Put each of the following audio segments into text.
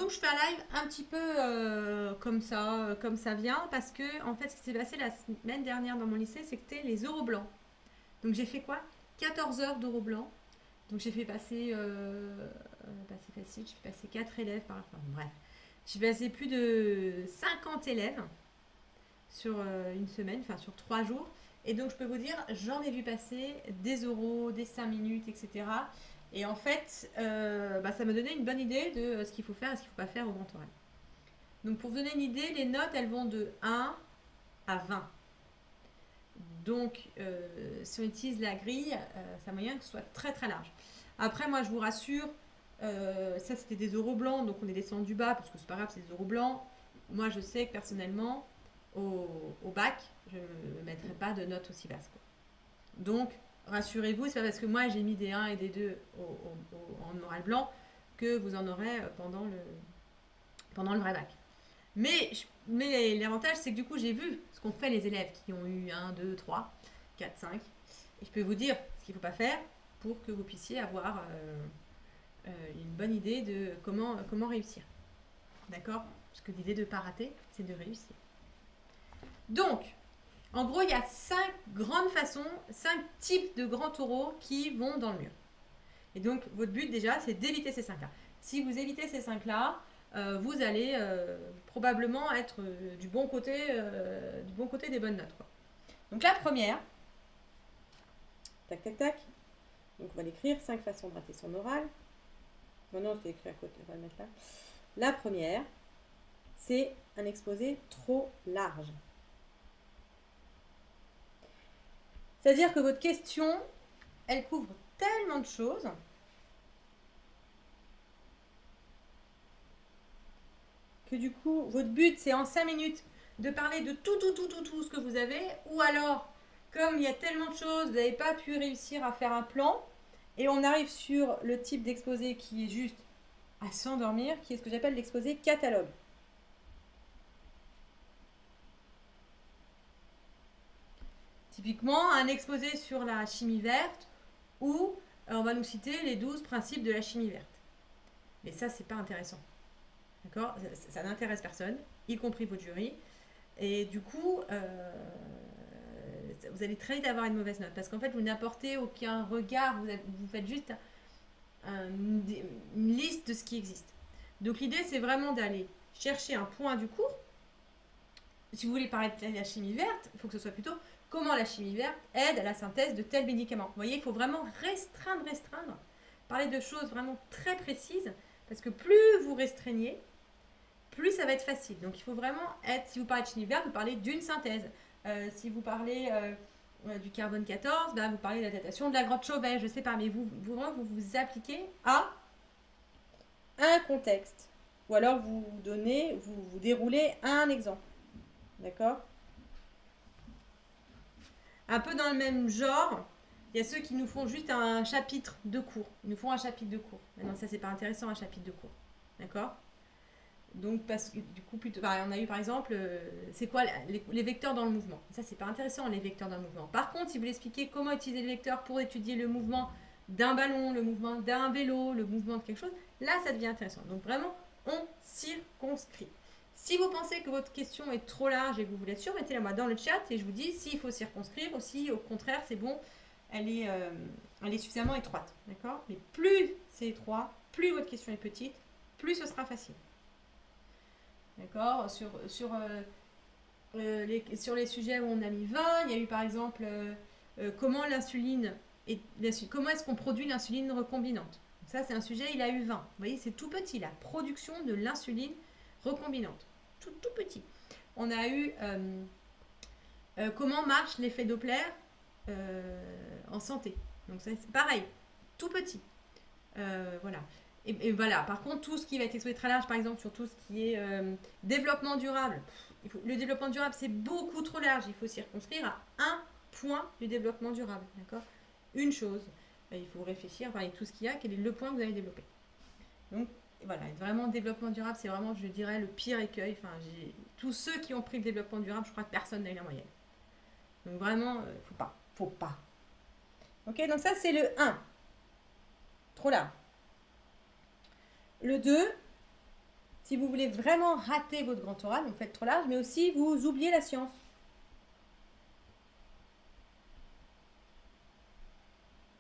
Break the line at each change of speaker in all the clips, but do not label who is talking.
Donc je fais un live un petit peu comme ça vient, parce que en fait ce qui s'est passé la semaine dernière dans mon lycée, c'était les euros blancs. Donc j'ai fait quoi? 14 heures d'euros blancs. Donc j'ai fait passer, bah, c'est facile, j'ai fait passer 4 élèves par enfin, bref. J'ai passé plus de 50 élèves sur une semaine, enfin sur 3 jours. Et donc je peux vous dire, j'en ai vu passer des euros, des 5 minutes, etc. Et en fait, bah, ça m'a donné une bonne idée de ce qu'il faut faire et ce qu'il ne faut pas faire au grand oral. Donc pour vous donner une idée, les notes, elles vont de 1 à 20. Donc si on utilise la grille, ça a moyen que ce soit très très large. Après, moi je vous rassure, ça c'était des euros blancs, donc on est descendu du bas parce que c'est pas grave, c'est des euros blancs. Moi je sais que personnellement, au bac, je ne mettrai pas de notes aussi basses, quoi. Donc rassurez-vous, c'est pas parce que moi j'ai mis des 1 et des 2 en oral blanc que vous en aurez pendant le vrai bac. Mais l'avantage, c'est que du coup, j'ai vu ce qu'ont fait les élèves qui ont eu 1, 2, 3, 4, 5. Et je peux vous dire ce qu'il ne faut pas faire pour que vous puissiez avoir une bonne idée de comment réussir. D'accord? Parce que l'idée de ne pas rater, c'est de réussir. Donc, en gros, il y a 5 grandes façons, 5 types de grands taureaux qui vont dans le mur. Et donc, votre but déjà, c'est d'éviter ces 5-là. Si vous évitez ces 5-là, vous allez probablement être du bon côté des bonnes notes, quoi. Donc la première, tac tac tac, donc on va l'écrire, 5 façons de rater son oral. Non, c'est écrit à côté, on va le mettre là. La première, c'est un exposé trop large. C'est-à-dire que votre question, elle couvre tellement de choses que du coup, votre but, c'est en 5 minutes de parler de tout ce que vous avez, ou alors, comme il y a tellement de choses, vous n'avez pas pu réussir à faire un plan, et on arrive sur le type d'exposé qui est juste à s'endormir, qui est ce que j'appelle l'exposé catalogue. Typiquement, un exposé sur la chimie verte, où on va nous citer les 12 principes de la chimie verte. Mais ça, c'est pas intéressant. D'accord? Ça n'intéresse personne, y compris votre jury. Et du coup, vous allez très vite avoir une mauvaise note. Parce qu'en fait, vous n'apportez aucun regard, vous faites juste une liste de ce qui existe. Donc l'idée, c'est vraiment d'aller chercher un point du cours. Si vous voulez parler de la chimie verte, il faut que ce soit plutôt comment la chimie verte aide à la synthèse de tel médicament. Vous voyez, il faut vraiment restreindre, parler de choses vraiment très précises, parce que plus vous restreignez, plus ça va être facile. Donc il faut vraiment être, si vous parlez de chimie verte, vous parlez d'une synthèse. Si vous parlez du carbone 14, ben vous parlez de la datation de la grotte Chauvet, je sais pas, mais vous appliquez à un contexte. Ou alors vous déroulez un exemple. D'accord? Un peu dans le même genre, il y a ceux qui nous font juste un chapitre de cours. Ils nous font un chapitre de cours. Maintenant, ça, c'est pas intéressant, un chapitre de cours. D'accord? Donc, parce que du coup, plutôt, on a eu par exemple, c'est quoi les vecteurs dans le mouvement. Ça, c'est pas intéressant, les vecteurs dans le mouvement. Par contre, si vous voulez expliquer comment utiliser les vecteurs pour étudier le mouvement d'un ballon, le mouvement d'un vélo, le mouvement de quelque chose, là, ça devient intéressant. Donc, vraiment, on circonscrit. Si vous pensez que votre question est trop large et que vous voulez être sûr, mettez-la moi dans le chat et je vous dis s'il faut circonscrire ou si au contraire c'est bon, elle est suffisamment étroite. D'accord? Mais plus c'est étroit, plus votre question est petite, plus ce sera facile. D'accord? Sur les sujets où on a mis 20, il y a eu par exemple comment comment est-ce qu'on produit l'insuline recombinante. Ça, c'est un sujet, il a eu 20. Vous voyez, c'est tout petit, la production de l'insuline recombinante. Tout petit. On a eu comment marche l'effet Doppler en santé. Donc, ça, c'est pareil, tout petit. Voilà. Et voilà, par contre, tout ce qui va être exposé très large, par exemple, sur tout ce qui est développement durable, le développement durable, c'est beaucoup trop large. Il faut circonscrire à un point du développement durable. D'accord? Une chose. Il faut réfléchir, enfin, tout ce qu'il y a, quel est le point que vous allez développer. Donc, voilà, vraiment, développement durable, c'est vraiment, je dirais, le pire écueil. Enfin, tous ceux qui ont pris le développement durable, je crois que personne n'a eu la moyenne. Donc, vraiment, faut pas. Ok, donc ça, c'est le 1. Trop large. Le 2, Si vous voulez vraiment rater votre grand oral, vous faites trop large, mais aussi vous oubliez la science.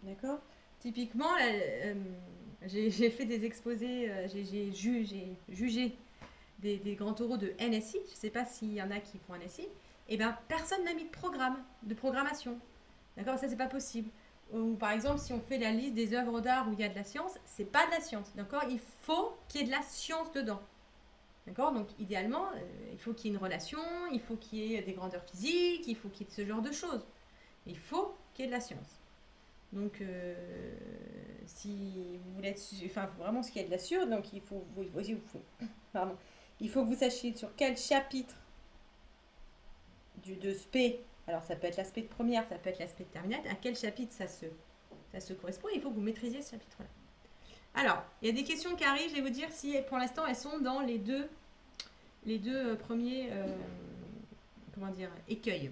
D'accord. Typiquement, j'ai fait des exposés, j'ai jugé des grands oraux de NSI. Je ne sais pas s'il y en a qui font NSI. Et bien, personne n'a mis de programme, de programmation. D'accord. Ça, c'est pas possible. Ou par exemple, si on fait la liste des œuvres d'art où il y a de la science, c'est pas de la science. D'accord. Il faut qu'il y ait de la science dedans. D'accord. Donc, idéalement, il faut qu'il y ait une relation, il faut qu'il y ait des grandeurs physiques, il faut qu'il y ait ce genre de choses. Il faut qu'il y ait de la science. Donc, si vous voulez être, enfin, vraiment ce qu'il y a de la science, donc pardon, il faut que vous sachiez sur quel chapitre de SP, alors ça peut être l'aspect de première, ça peut être l'aspect de terminale, à quel chapitre ça se correspond, il faut que vous maîtrisiez ce chapitre-là. Alors, il y a des questions qui arrivent, je vais vous dire si pour l'instant elles sont dans les deux premiers comment dire, écueils.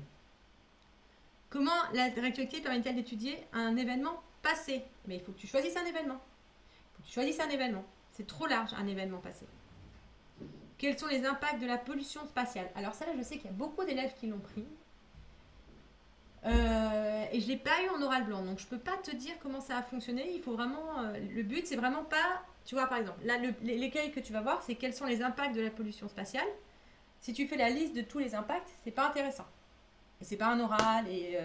Comment la rétroactivité permet-elle d'étudier un événement passé? Mais il faut que tu choisisses un événement. Il faut que tu choisisses un événement. C'est trop large, un événement passé. Quels sont les impacts de la pollution spatiale? Alors ça, là, je sais qu'il y a beaucoup d'élèves qui l'ont pris. Et je ne l'ai pas eu en oral blanc, donc je ne peux pas te dire comment ça a fonctionné. Il faut vraiment... le but, c'est vraiment pas... Tu vois, par exemple, là, l'écueil que tu vas voir, c'est quels sont les impacts de la pollution spatiale. Si tu fais la liste de tous les impacts, c'est pas intéressant. Et c'est pas un oral, et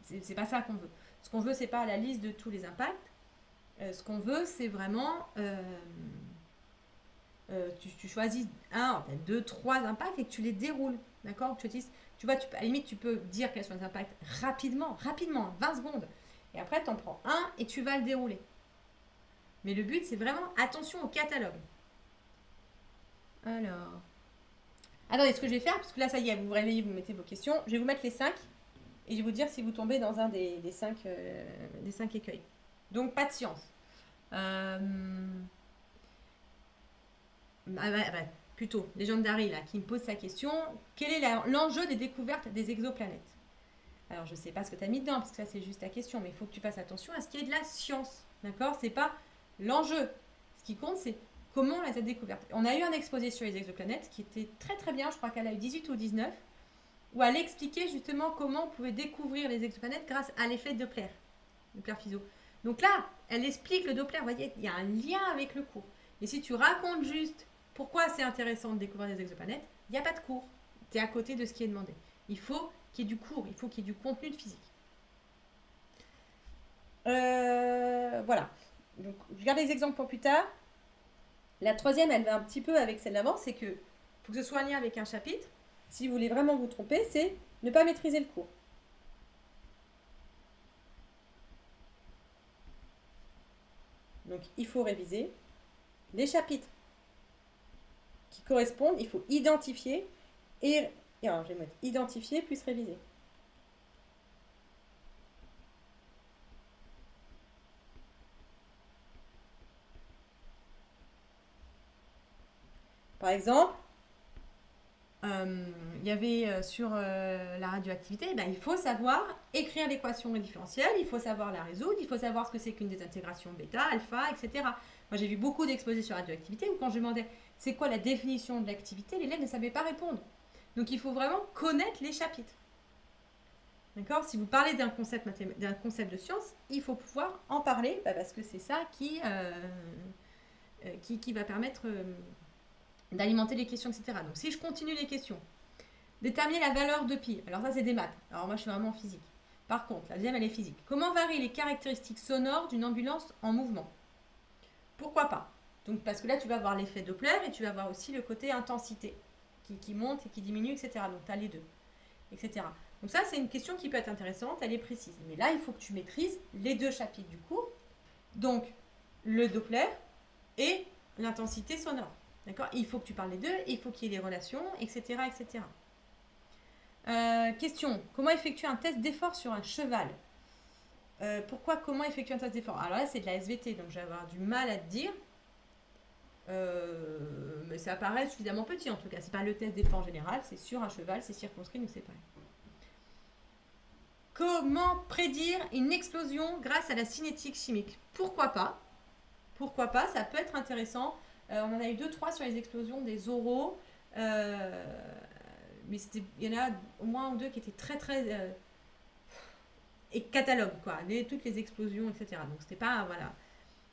c'est pas ça qu'on veut. Ce qu'on veut, c'est pas la liste de tous les impacts. Ce qu'on veut, c'est vraiment... tu choisis un, deux, trois impacts et que tu les déroules. D'accord. Tu vois, à la limite, tu peux dire quels sont les impacts rapidement, 20 secondes. Et après, tu en prends un et tu vas le dérouler. Mais le but, c'est vraiment attention au catalogue. Alors... Attendez, ce que je vais faire, parce que là, ça y est, vous vous réveillez, vous mettez vos questions. Je vais vous mettre les 5 et je vais vous dire si vous tombez dans un des 5 écueils. Donc, pas de science. Plutôt, Legendary, là, qui me pose sa question. Quel est l'enjeu des découvertes des exoplanètes? Alors, je ne sais pas ce que tu as mis dedans, parce que ça, c'est juste ta question, mais il faut que tu fasses attention à ce qu'il y ait de la science. D'accord. C'est pas l'enjeu. Ce qui compte, c'est comment on les a découvertes. On a eu un exposé sur les exoplanètes qui était très très bien, je crois qu'elle a eu 18 ou 19, où elle expliquait justement comment on pouvait découvrir les exoplanètes grâce à l'effet Doppler, Doppler physio. Donc là, elle explique le Doppler, vous voyez, il y a un lien avec le cours. Et si tu racontes juste pourquoi c'est intéressant de découvrir des exoplanètes, il n'y a pas de cours. Tu es à côté de ce qui est demandé. Il faut qu'il y ait du cours, il faut qu'il y ait du contenu de physique. Voilà. Donc, je garde les exemples pour plus tard. La troisième, elle va un petit peu avec celle d'avant, c'est que faut que ce soit un lien avec un chapitre. Si vous voulez vraiment vous tromper, c'est ne pas maîtriser le cours. Donc, il faut réviser les chapitres qui correspondent. Il faut identifier et alors, je vais mettre identifier plus réviser. Par exemple, il y avait sur la radioactivité, il faut savoir écrire l'équation différentielle, il faut savoir la résoudre, il faut savoir ce que c'est qu'une désintégration bêta, alpha, etc. Moi, j'ai vu beaucoup d'exposés sur la radioactivité où quand je demandais c'est quoi la définition de l'activité, l'élève ne savait pas répondre. Donc, il faut vraiment connaître les chapitres. D'accord. Si vous parlez d'un concept de science, il faut pouvoir en parler parce que c'est ça qui va permettre d'alimenter les questions, etc. Donc, si je continue les questions, déterminer la valeur de pi. Alors, ça, c'est des maths. Alors, moi, je suis vraiment en physique. Par contre, la deuxième, elle est physique. Comment varient les caractéristiques sonores d'une ambulance en mouvement? Pourquoi pas? Donc, parce que là, tu vas avoir l'effet Doppler et tu vas avoir aussi le côté intensité qui monte et qui diminue, etc. Donc, tu as les deux, etc. Donc, ça, c'est une question qui peut être intéressante. Elle est précise. Mais là, il faut que tu maîtrises les deux chapitres du cours. Donc, le Doppler et l'intensité sonore. D'accord. Il faut que tu parles des deux, il faut qu'il y ait des relations, etc. etc. Question. Comment effectuer un test d'effort sur un cheval? Comment effectuer un test d'effort? Alors là, c'est de la SVT, donc je vais avoir du mal à te dire. Mais ça paraît suffisamment petit en tout cas. C'est pas le test d'effort général, c'est sur un cheval, c'est circonscrit, donc c'est pareil. Comment prédire une explosion grâce à la cinétique chimique? Pourquoi pas? Pourquoi pas? Ça peut être intéressant On en a eu 2-3 sur les explosions des oraux. Mais il y en a au moins 2 qui étaient très très et catalogue quoi, toutes les explosions, etc. Donc c'était pas voilà.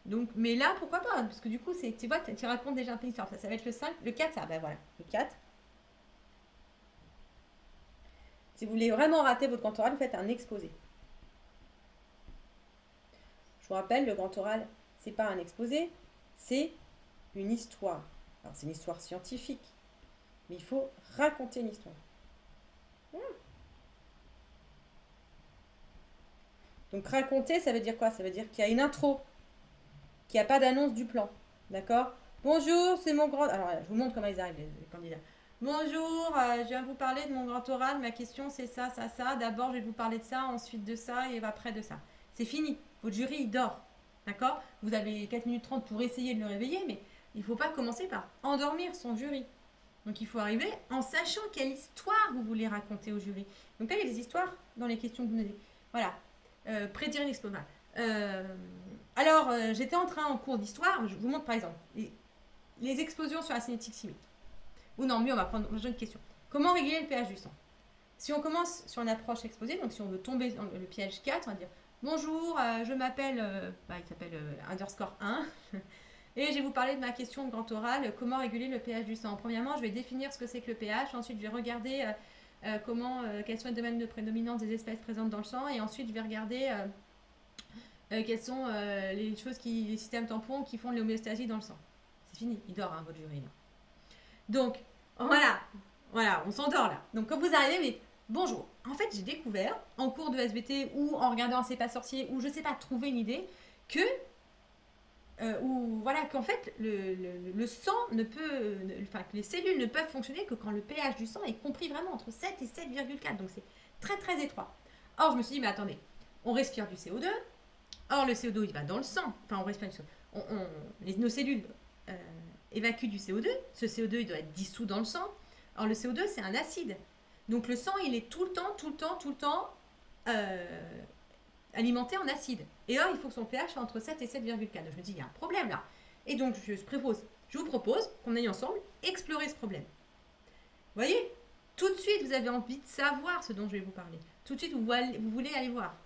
Donc mais là pourquoi pas, parce que du coup c'est, tu vois, tu racontes déjà un peu l'histoire. Ça va être le 5, le 4 ça, ben voilà, le 4. Si vous voulez vraiment rater votre grand oral, vous faites un exposé. Je vous rappelle, le grand oral, c'est pas un exposé, c'est une histoire. Alors c'est une histoire scientifique, mais il faut raconter une histoire. Donc raconter, ça veut dire quoi? Ça veut dire qu'il y a une intro, qu'il n'y a pas d'annonce du plan. D'accord? Bonjour, c'est mon grand... Alors je vous montre comment ils arrivent, les candidats. Bonjour, je viens vous parler de mon grand oral. Ma question c'est ça, ça, ça. D'abord je vais vous parler de ça, ensuite de ça et après de ça. C'est fini. Votre jury il dort. D'accord? Vous avez 4 minutes 30 pour essayer de le réveiller, mais il ne faut pas commencer par endormir son jury. Donc il faut arriver en sachant quelle histoire vous voulez raconter au jury. Donc là il y a des histoires dans les questions que vous donnez. Voilà. Prédire une explosion. Alors, j'étais en cours d'histoire. Je vous montre par exemple les explosions sur la cinétique chimique. Ou non, mieux, on va prendre une question. Comment réguler le pH du sang? Si on commence sur une approche exposée, donc si on veut tomber dans le piège 4, on va dire bonjour, je m'appelle, il s'appelle underscore 1, et je vais vous parler de ma question de grand oral, comment réguler le pH du sang. Premièrement, je vais définir ce que c'est que le pH, ensuite je vais regarder quels sont les domaines de prédominance des espèces présentes dans le sang, et ensuite je vais regarder quelles sont les choses les systèmes tampons qui font de l'homéostasie dans le sang. C'est fini, il dort, votre jury là. Donc, voilà, on s'endort là. Donc quand vous arrivez, mais bonjour. En fait, j'ai découvert en cours de SVT ou en regardant un C'est pas sorcier ou je sais pas, trouver une idée que qu'en fait le sang ne peut, enfin que les cellules ne peuvent fonctionner que quand le pH du sang est compris vraiment entre 7 et 7,4. Donc c'est très très étroit. Or je me suis dit mais attendez, on respire du CO2. Or le CO2 il va dans le sang. Enfin on respire du CO2. Nos cellules évacuent du CO2. Ce CO2 il doit être dissous dans le sang. Or le CO2 c'est un acide. Donc le sang il est tout le temps alimenté en acide. Et or, il faut que son pH soit entre 7 et 7,4. Donc je me dis, il y a un problème là. Et donc je vous propose qu'on aille ensemble explorer ce problème. Vous voyez? Tout de suite, vous avez envie de savoir ce dont je vais vous parler. Tout de suite, vous voulez aller voir.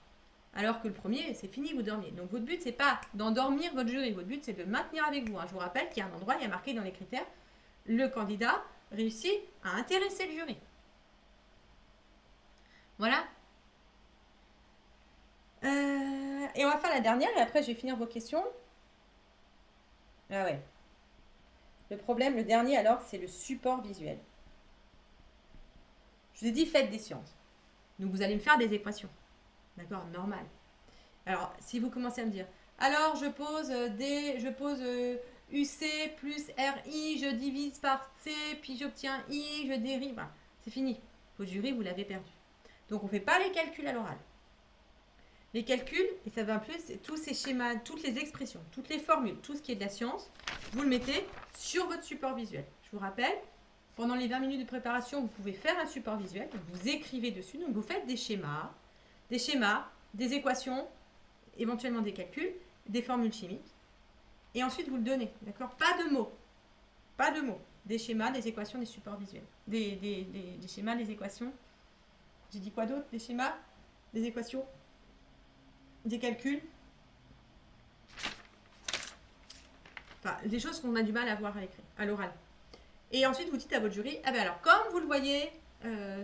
Alors que le premier, c'est fini, vous dormiez. Donc votre but, c'est pas d'endormir votre jury. Votre but, c'est de maintenir avec vous. Je vous rappelle qu'il y a un endroit, il y a marqué dans les critères, le candidat réussit à intéresser le jury. Voilà. Et on va faire la dernière et après je vais finir vos questions. Ah ouais. Le problème, le dernier alors, c'est le support visuel. Je vous ai dit, faites des sciences. Donc vous allez me faire des équations. D'accord? Normal. Alors, si vous commencez à me dire, alors je pose UC plus RI, je divise par C, puis j'obtiens I, je dérive. Voilà. C'est fini. Votre jury, vous l'avez perdu. Donc on ne fait pas les calculs à l'oral. Les calculs, et ça va un peu, c'est tous ces schémas, toutes les expressions, toutes les formules, tout ce qui est de la science, vous le mettez sur votre support visuel. Je vous rappelle, pendant les 20 minutes de préparation, vous pouvez faire un support visuel, donc vous écrivez dessus, donc vous faites des schémas, des équations, éventuellement des calculs, des formules chimiques, et ensuite vous le donnez, d'accord? Pas de mots, des schémas, des équations, des supports visuels, des schémas, des équations. J'ai dit quoi d'autre? Des schémas, des équations, des calculs, enfin des choses qu'on a du mal à voir à l'oral. Et ensuite vous dites à votre jury, ah ben alors comme vous le voyez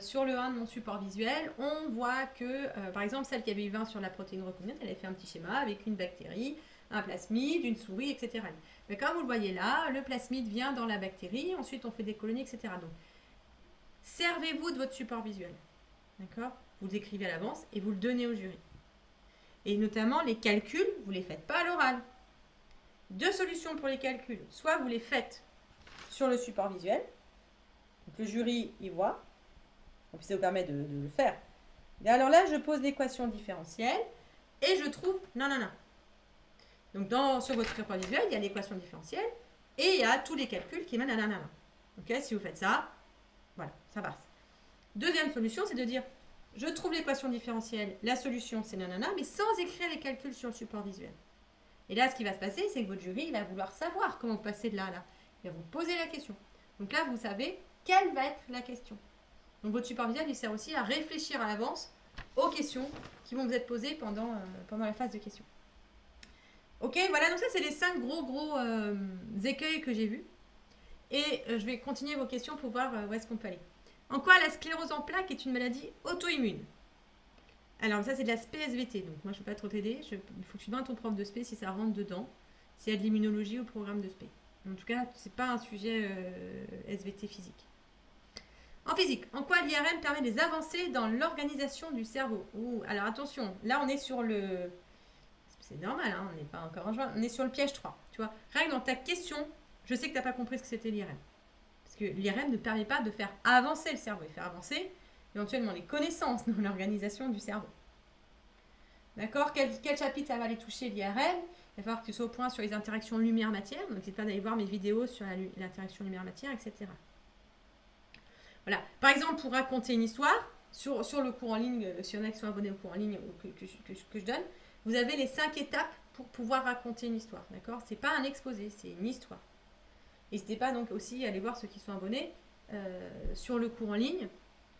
sur le 1 de mon support visuel, on voit que par exemple celle qui avait eu 20 sur la protéine recombinante, elle avait fait un petit schéma avec une bactérie, un plasmide, une souris, etc. Mais comme vous le voyez là, le plasmide vient dans la bactérie, ensuite on fait des colonies, etc. Donc servez-vous de votre support visuel, d'accord? Vous le décrivez à l'avance et vous le donnez au jury. Et notamment, les calculs, vous ne les faites pas à l'oral. 2 solutions pour les calculs. Soit vous les faites sur le support visuel. Donc le jury y voit. Donc ça vous permet de le faire. Et alors là, je pose l'équation différentielle et je trouve nanana. Donc sur votre support visuel, il y a l'équation différentielle et il y a tous les calculs qui mènent à nanana. Ok, si vous faites ça, voilà, ça passe. Deuxième solution, c'est de dire je trouve l'équation différentielle, la solution c'est nanana, mais sans écrire les calculs sur le support visuel. Et là, ce qui va se passer, c'est que votre jury il va vouloir savoir comment vous passez de là à là. Il va vous poser la question. Donc là, vous savez quelle va être la question. Donc votre superviseur lui sert aussi à réfléchir à l'avance aux questions qui vont vous être posées pendant la phase de questions. Ok, voilà, donc ça c'est les 5 gros écueils que j'ai vus. Et je vais continuer vos questions pour voir où est-ce qu'on peut aller. En quoi la sclérose en plaques est une maladie auto-immune? Alors ça c'est de la SPSVT, donc moi je ne peux pas trop t'aider. Il faut que tu demandes à ton prof de spé si ça rentre dedans, s'il y a de l'immunologie au programme de spé. En tout cas, c'est pas un sujet SVT physique. En physique, en quoi l'IRM permet des avancées dans l'organisation du cerveau? Alors attention, là on est sur le... C'est normal, hein, on n'est pas encore en juin, on est sur le piège 3. Tu vois, rien que dans ta question, je sais que tu n'as pas compris ce que c'était l'IRM. Parce que l'IRM ne permet pas de faire avancer le cerveau, il fait avancer éventuellement les connaissances dans l'organisation du cerveau. D'accord? Quel chapitre ça va aller toucher l'IRM? Il va falloir que tu sois au point sur les interactions lumière-matière, donc n'hésite pas d'aller voir mes vidéos sur l'interaction lumière-matière, etc. Voilà. Par exemple, pour raconter une histoire, sur le cours en ligne, s'il y en a qui sont abonnés au cours en ligne que je donne, vous avez les 5 étapes pour pouvoir raconter une histoire. D'accord? C'est pas un exposé, c'est une histoire. N'hésitez pas donc aussi à aller voir ceux qui sont abonnés sur le cours en ligne,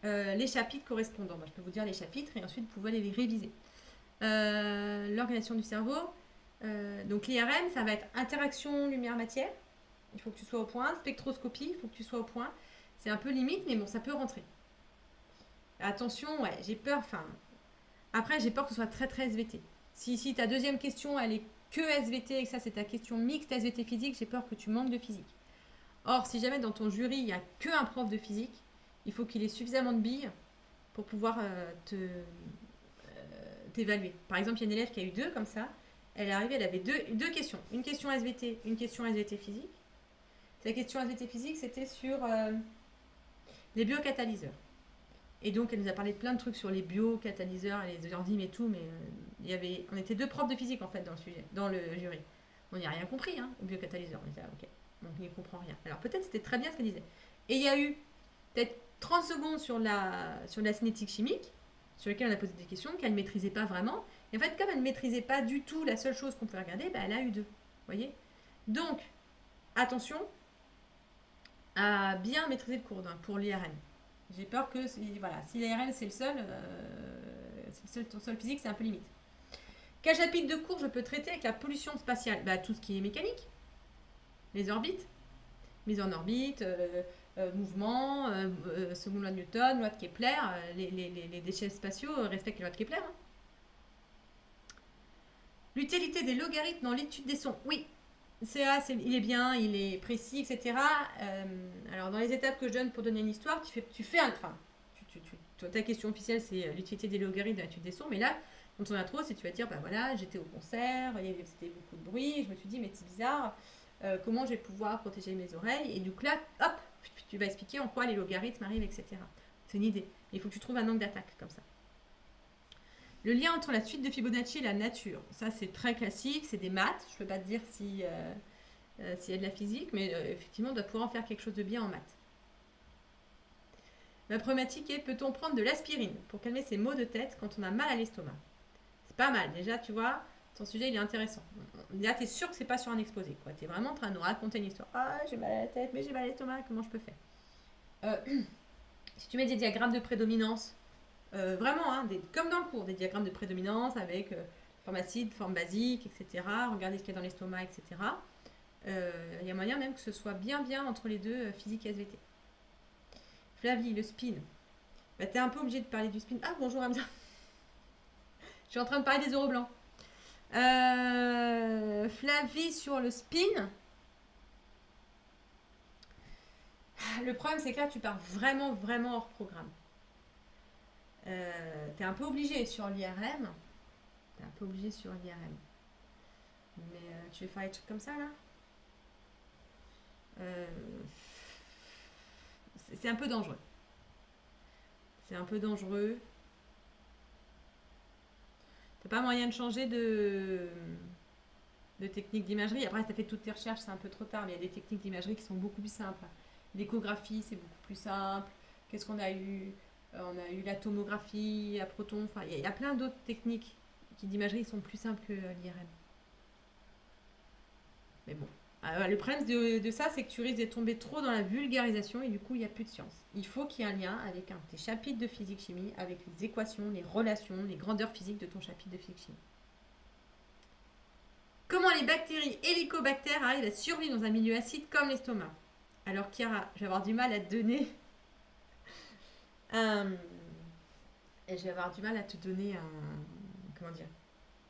les chapitres correspondants. Moi, je peux vous dire les chapitres et ensuite vous pouvez aller les réviser. L'organisation du cerveau. Donc l'IRM, ça va être interaction lumière-matière. Il faut que tu sois au point. Spectroscopie, il faut que tu sois au point. C'est un peu limite, mais bon, ça peut rentrer. Attention, ouais, j'ai peur. Après, j'ai peur que ce soit très très SVT. Si ta deuxième question, elle est que SVT et que ça, c'est ta question mixte SVT physique, j'ai peur que tu manques de physique. Or, si jamais dans ton jury, il n'y a qu'un prof de physique, il faut qu'il ait suffisamment de billes pour pouvoir t'évaluer. Par exemple, il y a une élève qui a eu 2 comme ça. Elle est arrivée, elle avait deux questions. Une question SVT, une question SVT physique. Sa question SVT physique, c'était sur les biocatalyseurs. Et donc, elle nous a parlé de plein de trucs sur les biocatalyseurs et les enzymes et tout, mais on était 2 profs de physique en fait dans le jury. On n'y a rien compris, hein, aux biocatalyseurs. On était là, ok, donc on n'y comprend rien. Alors peut-être c'était très bien ce qu'elle disait. Et il y a eu peut-être 30 secondes sur la cinétique chimique, sur laquelle on a posé des questions qu'elle ne maîtrisait pas vraiment. Et en fait, comme elle ne maîtrisait pas du tout la seule chose qu'on pouvait regarder, elle a eu 2. Vous voyez? Donc, attention à bien maîtriser le cours pour l'IRM. J'ai peur que, voilà, si l'IRM c'est ton seul physique, c'est un peu limite. Quel chapitre de cours je peux traiter avec la pollution spatiale? Tout ce qui est mécanique, les orbites, mise en orbite, mouvement, seconde loi de Newton, loi de Kepler, les déchets spatiaux respectent les lois de Kepler. Hein. L'utilité des logarithmes dans l'étude des sons. Oui, il est bien, il est précis, etc. Alors, dans les étapes que je donne pour donner une histoire, ta question officielle, c'est l'utilité des logarithmes dans l'étude des sons. Mais là, quand on a trop, c'est tu vas dire, voilà, j'étais au concert, c'était beaucoup de bruit, je me suis dit, mais c'est bizarre, comment je vais pouvoir protéger mes oreilles? Et donc là, hop, tu vas expliquer en quoi les logarithmes arrivent, etc. C'est une idée. Il faut que tu trouves un angle d'attaque comme ça. Le lien entre la suite de Fibonacci et la nature, ça c'est très classique, c'est des maths. Je ne peux pas te dire s'il y a de la physique, mais effectivement, on doit pouvoir en faire quelque chose de bien en maths. La problématique est, peut-on prendre de l'aspirine pour calmer ses maux de tête quand on a mal à l'estomac? C'est pas mal, déjà, tu vois, ton sujet il est intéressant. Là, tu es sûr que c'est pas sur un exposé, quoi. Tu es vraiment en train de nous raconter une histoire. Ah, j'ai mal à la tête, mais j'ai mal à l'estomac, comment je peux faire? Si tu mets des diagrammes de prédominance, vraiment, hein, comme dans le cours, des diagrammes de prédominance avec forme acide, forme basique, etc. Regardez ce qu'il y a dans l'estomac, etc. Il y a moyen même que ce soit bien entre les deux, physique et SVT. Flavie, le spin. T'es un peu obligé de parler du spin. Ah, bonjour Hamza. Je suis en train de parler des euros blancs. Flavie, sur le spin. Le problème, c'est que là, tu pars vraiment hors programme. T'es un peu obligé sur l'IRM. Mais tu veux faire des trucs comme ça, là? C'est un peu dangereux. T'as pas moyen de changer de technique d'imagerie. Après, si t'as fait toutes tes recherches, c'est un peu trop tard, mais il y a des techniques d'imagerie qui sont beaucoup plus simples. L'échographie, c'est beaucoup plus simple. Qu'est-ce qu'on a eu? On a eu la tomographie, la proton. Enfin, il y a plein d'autres techniques d'imagerie qui sont plus simples que l'IRM. Mais bon. Le problème de ça, c'est que tu risques de tomber trop dans la vulgarisation et du coup, il n'y a plus de science. Il faut qu'il y ait un lien avec tes chapitres de physique-chimie, avec les équations, les relations, les grandeurs physiques de ton chapitre de physique-chimie. Comment les bactéries hélicobactères arrivent à survivre dans un milieu acide comme l'estomac? Alors, Chiara, je vais avoir du mal à te donner un. Et je vais avoir du mal à te donner un. Comment dire?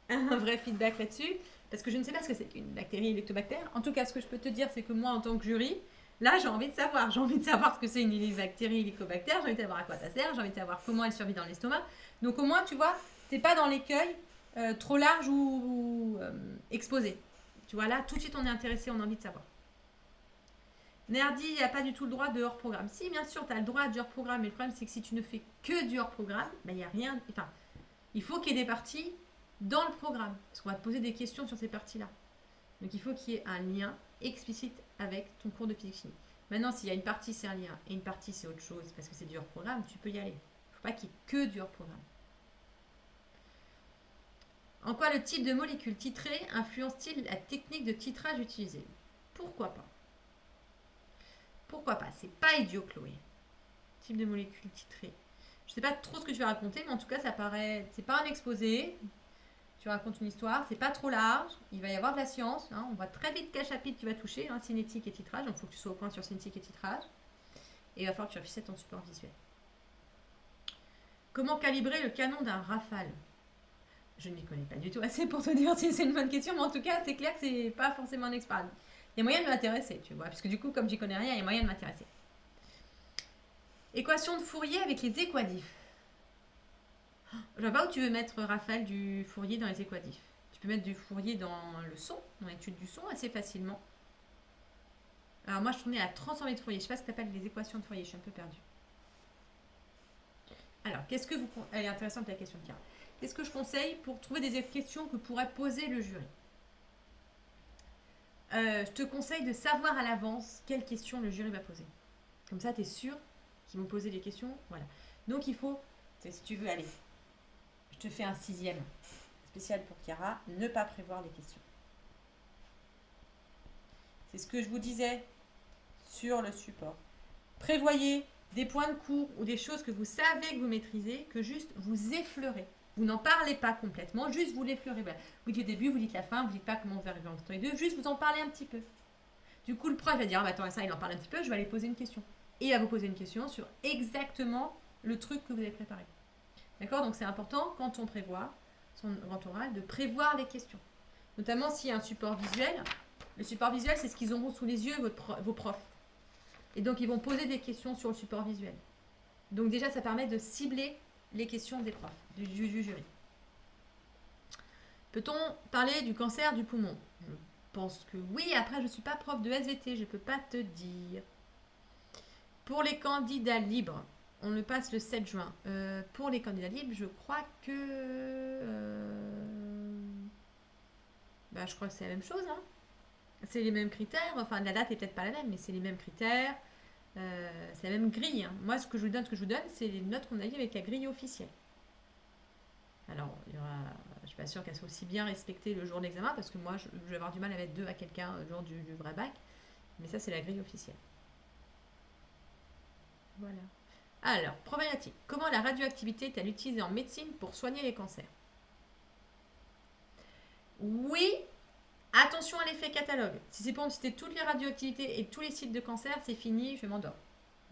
Un vrai feedback là-dessus. Parce que je ne sais pas ce que c'est qu'une bactérie hélicobactère. En tout cas, ce que je peux te dire, c'est que moi, en tant que jury, là, j'ai envie de savoir. J'ai envie de savoir ce que c'est une bactérie hélicobactère. J'ai envie de savoir à quoi ça sert. J'ai envie de savoir comment elle survit dans l'estomac. Donc, au moins, tu vois, t'es pas dans l'écueil trop large ou exposé. Tu vois, là, tout de suite, on est intéressé, on a envie de savoir. Nerdy, il n'y a pas du tout le droit de hors-programme. Si, bien sûr, tu as le droit du hors-programme. Mais le problème, c'est que si tu ne fais que du hors-programme, il n'y a rien. Enfin, il faut qu'il y ait des parties dans le programme. Parce qu'on va te poser des questions sur ces parties-là. Donc il faut qu'il y ait un lien explicite avec ton cours de physique-chimie. Maintenant, s'il y a une partie, c'est un lien, et une partie, c'est autre chose, parce que c'est du hors-programme, tu peux y aller. Il ne faut pas qu'il y ait que du hors-programme. En quoi le type de molécule titrée influence-t-il la technique de titrage utilisée? Pourquoi pas? Pourquoi pas? C'est pas idiot, Chloé. Type de molécule titrée. Je sais pas trop ce que je vais raconter, mais en tout cas, ça paraît. C'est pas un exposé. Tu racontes une histoire, c'est pas trop large, il va y avoir de la science, hein, on voit très vite quel chapitre tu vas toucher, hein, cinétique et titrage, donc il faut que tu sois au point sur cinétique et titrage, et il va falloir que tu réfléchisses à ton support visuel. Comment calibrer le canon d'un Rafale? Je ne m'y connais pas du tout assez pour te dire si c'est une bonne question, mais en tout cas, c'est clair que c'est pas forcément un expert. Il y a moyen de m'intéresser, tu vois, parce que du coup, comme j'y connais rien, il y a moyen de m'intéresser. Équation de Fourier avec les équadifs. Je vois pas où tu veux mettre, Raphaël, du Fourier dans les équadifs. Tu peux mettre du Fourier dans le son, dans l'étude du son, assez facilement. Alors moi, je tournais à transformer de Fourier. Je sais pas ce que tu appelles les équations de Fourier, je suis un peu perdue. Alors, qu'est-ce que vous... Elle est intéressante la question de Pierre. Qu'est-ce que je conseille pour trouver des questions que pourrait poser le jury? Je te conseille de savoir à l'avance quelles questions le jury va poser. Comme ça, tu es sûr qu'ils vont poser les questions. Voilà. Donc, il faut, si tu veux aller, je te fais un 6e spécial pour Chiara, ne pas prévoir les questions. C'est ce que je vous disais sur le support. Prévoyez des points de cours ou des choses que vous savez que vous maîtrisez, que juste vous effleurez. Vous n'en parlez pas complètement, juste vous l'effleurez. Vous dites le début, vous dites la fin, vous dites pas comment vous arriver entre les deux, juste vous en parlez un petit peu. Du coup, le prof va dire, ah bah attends, ça, il en parle un petit peu, je vais aller poser une question. Et il va vous poser une question sur exactement le truc que vous avez préparé. D'accord? Donc c'est important, quand on prévoit son grand oral, de prévoir les questions. Notamment s'il y a un support visuel. Le support visuel, c'est ce qu'ils auront sous les yeux, vos profs. Et donc, ils vont poser des questions sur le support visuel. Donc déjà, ça permet de cibler les questions des profs, du jury. Peut-on parler du cancer du poumon? Je pense que oui. Après, je ne suis pas prof de SVT, je ne peux pas te dire. Pour les candidats libres, on le passe le 7 juin. Pour les candidats libres, je crois que... je crois que c'est la même chose. Hein. C'est les mêmes critères. Enfin, la date est peut-être pas la même, mais c'est les mêmes critères. C'est la même grille. Hein. Moi, ce que je vous donne, c'est les notes qu'on a eues avec la grille officielle. Alors, je ne suis pas sûre qu'elle soit aussi bien respectée le jour de l'examen, parce que moi, je vais avoir du mal à mettre 2 à quelqu'un le jour du vrai bac. Mais ça, c'est la grille officielle. Voilà. Alors, problématique. Comment la radioactivité est-elle utilisée en médecine pour soigner les cancers? Oui, attention à l'effet catalogue. Si c'est pour me citer toutes les radioactivités et tous les sites de cancer, c'est fini, je m'endors.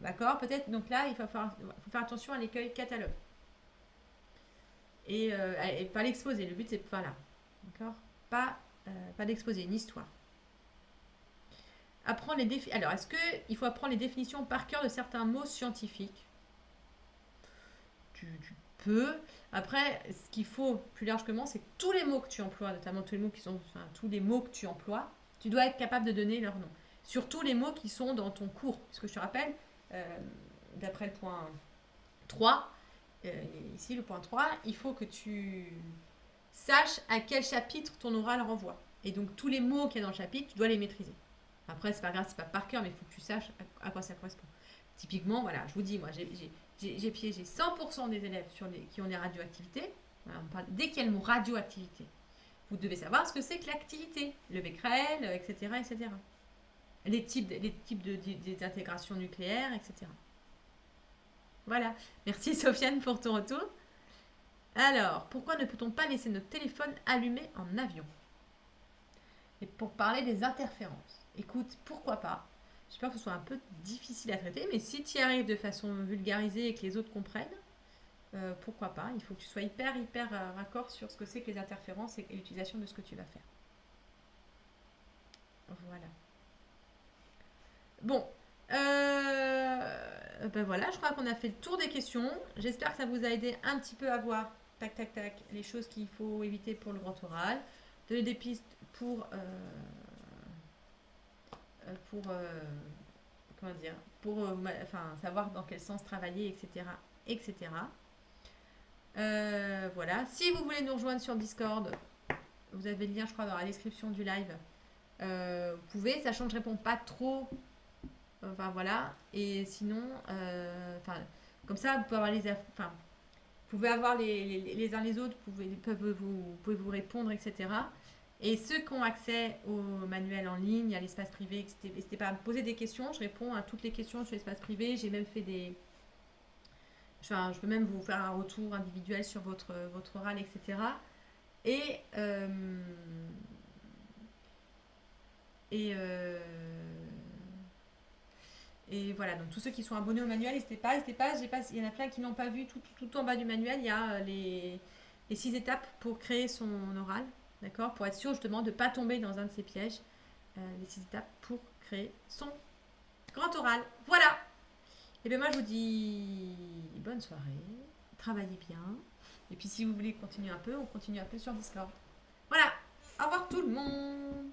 D'accord? Peut-être, donc là, il faut faire attention à l'écueil catalogue. Et pas l'exposer. Le but, c'est pas là. D'accord? Pas d'exposer, une histoire. Apprendre les Alors, est-ce qu'il faut apprendre les définitions par cœur de certains mots scientifiques? Tu peux. Après, ce qu'il faut plus largement, c'est que tous les mots que tu emploies, notamment tous les mots que tu emploies, tu dois être capable de donner leur nom. Surtout les mots qui sont dans ton cours. Parce que je te rappelle, d'après le point 3, ici le point 3, il faut que tu saches à quel chapitre ton oral renvoie. Et donc tous les mots qu'il y a dans le chapitre, tu dois les maîtriser. Après, c'est pas grave, c'est pas par cœur, mais il faut que tu saches à quoi ça correspond. Typiquement, voilà, je vous dis, moi, j'ai piégé 100% des élèves qui ont des radioactivités. Voilà, dès qu'il y a le mot radioactivité, Vous devez savoir ce que c'est que l'activité, le becquerel, etc., etc. Les types des intégrations nucléaires, etc. Voilà. Merci Sofiane pour ton retour. Alors, pourquoi ne peut-on pas laisser notre téléphone allumé en avion? Et pour parler des interférences. Écoute, pourquoi pas? J'espère que ce soit un peu difficile à traiter, mais si tu y arrives de façon vulgarisée et que les autres comprennent, pourquoi pas? Il faut que tu sois hyper raccord sur ce que c'est que les interférences et l'utilisation de ce que tu vas faire. Voilà. Bon. Ben voilà, je crois qu'on a fait le tour des questions. J'espère que ça vous a aidé un petit peu à voir, tac, tac, tac, les choses qu'il faut éviter pour le grand oral. Donner des pistes comment dire, enfin, savoir dans quel sens travailler, etc., etc. Voilà. Si vous voulez nous rejoindre sur Discord, vous avez le lien, je crois, dans la description du live. Vous pouvez, sachant que je réponds pas trop. Enfin voilà. Et sinon, comme ça, vous pouvez avoir enfin, vous pouvez avoir les uns les autres, vous pouvez vous répondre, etc. Et ceux qui ont accès au manuel en ligne, à l'espace privé, n'hésitez pas à me poser des questions. Je réponds à toutes les questions sur l'espace privé. J'ai même fait je peux même vous faire un retour individuel sur votre oral, etc. Et, et, euh, et voilà, donc tous ceux qui sont abonnés au manuel, n'hésitez pas. Il y en a plein qui n'ont pas vu tout en bas du manuel. Il y a les 6 étapes pour créer son oral, d'accord? Pour être sûr justement de ne pas tomber dans un de ces pièges. Les 6 étapes pour créer son grand oral. Voilà! Et bien moi je vous dis bonne soirée, travaillez bien. Et puis si vous voulez continuer un peu, on continue un peu sur Discord. Voilà! Au revoir tout le monde!